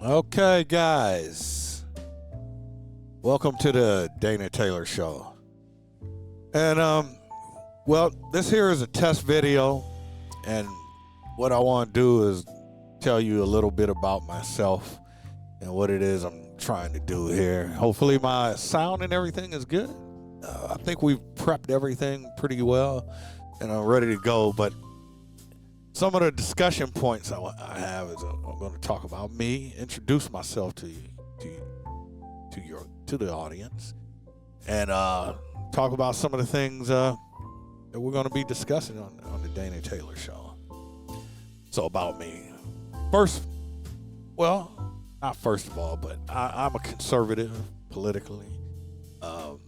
Okay, guys, welcome to the Dana Taylor Show. And well, this here is a test video, and what I want to do is tell you a little bit about myself and what it is I'm trying to do here. Hopefully, my sound and everything is good. I think we've prepped everything pretty well, and I'm ready to go. But some of the discussion points I have is I'm going to talk about me, introduce myself to you, to the audience, and talk about some of the things that we're going to be discussing on the Dana Taylor Show. So about me, not first of all, but I'm a conservative politically. I'm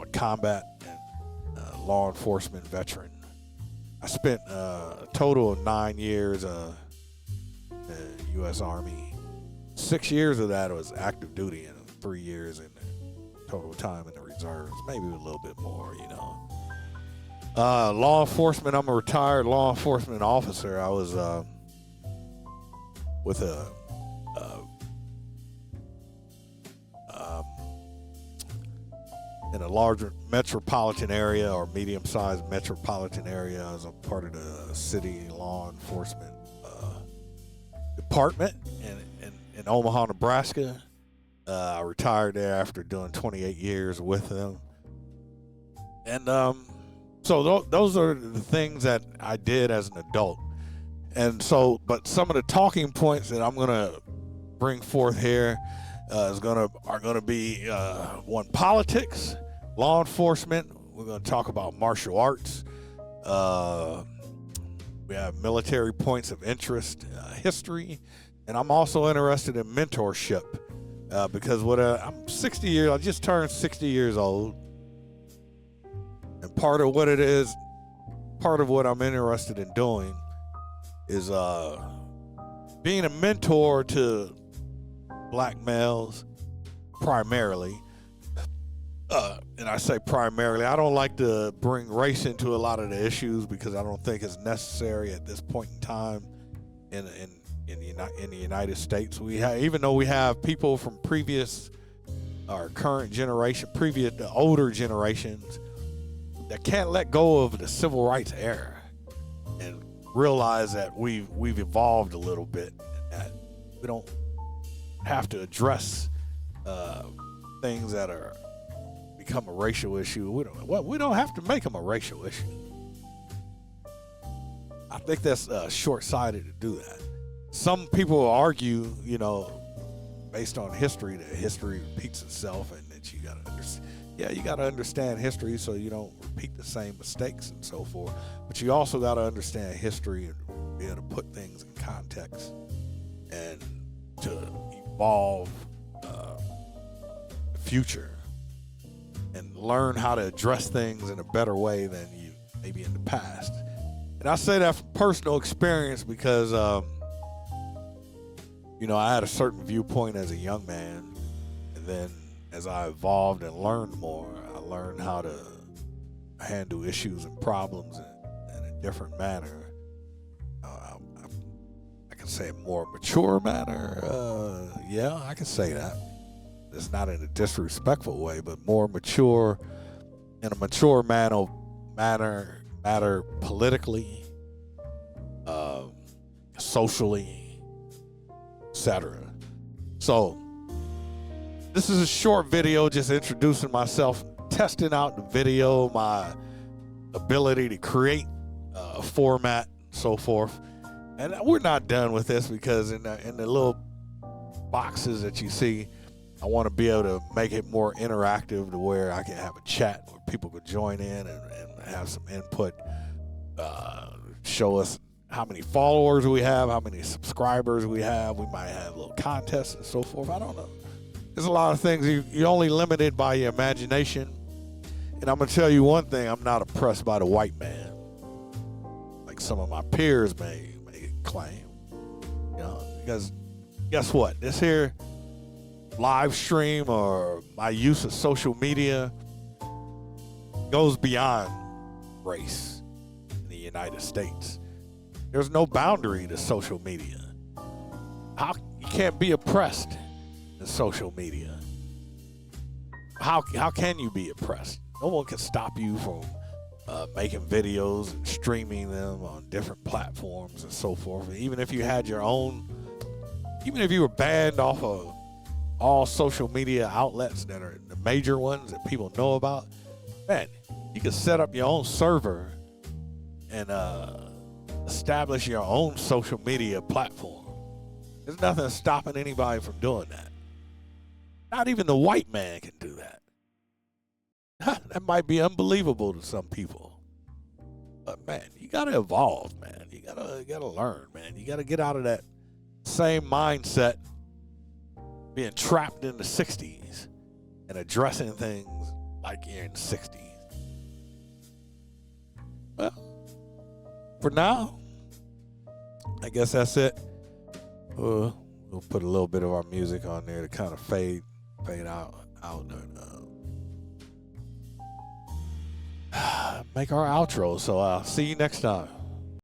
a combat and law enforcement veteran. I spent a total of 9 years in the U.S. Army. 6 years of that was active duty, and 3 years in total time in the reserves, maybe a little bit more, Law enforcement, I'm a retired law enforcement officer. I was with in a larger metropolitan area or medium-sized metropolitan area. I was a part of the city law enforcement department in Omaha, Nebraska. I retired there after doing 28 years with them. And so those are the things that I did as an adult. And so, but some of the talking points that I'm going to bring forth here are going to be one, politics, law enforcement. We're going to talk about martial arts. We have military points of interest, history, and I'm also interested in mentorship because I'm 60 years. I just turned 60 years old, and part of what I'm interested in doing is being a mentor to black males primarily. And I say primarily, I don't like to bring race into a lot of the issues because I don't think it's necessary at this point in time in the United States. Even though we have people from previous or current generation, the older generations that can't let go of the civil rights era and realize that we've evolved a little bit, and that we don't have to address things that are become a racial issue. We don't have to make them a racial issue. I think that's short-sighted to do that. Some people argue, based on history, that history repeats itself, and that you gotta understand history so you don't repeat the same mistakes and so forth. But you also gotta understand history and be able to put things in context and to evolve the future and learn how to address things in a better way than you maybe in the past. And I say that from personal experience because, I had a certain viewpoint as a young man, and then as I evolved and learned more, I learned how to handle issues and problems in a different manner. I can say a more mature manner. I can say that. It's not in a disrespectful way, but more mature, in a mature manner politically, socially, etc. So this is a short video just introducing myself, testing out the video, my ability to create a format and so forth. And we're not done with this because in the little boxes that you see, I want to be able to make it more interactive to where I can have a chat where people could join in and have some input, show us how many followers we have, how many subscribers we have. We might have little contests and so forth. I don't know. There's a lot of things. You're only limited by your imagination. And I'm going to tell you one thing. I'm not oppressed by the white man like some of my peers may claim. Because guess what? This here live stream or my use of social media goes beyond race in the United States. There's no boundary to social media. How you can't be oppressed in social media? How can you be oppressed? No one can stop you from making videos and streaming them on different platforms and so forth. Even if you had your own, even if you were banned off of all social media outlets that are the major ones that people know about, man, you can set up your own server and establish your own social media platform. There's nothing stopping anybody from doing that. Not even the white man can do that. That might be unbelievable to some people. But man, you gotta evolve, man. You gotta learn, man. You gotta get out of that same mindset, being trapped in the 60s and addressing things like you're in the 60s. Well, for now, I guess that's it. We'll put a little bit of our music on there to kind of fade out and make our outro. So I'll see you next time.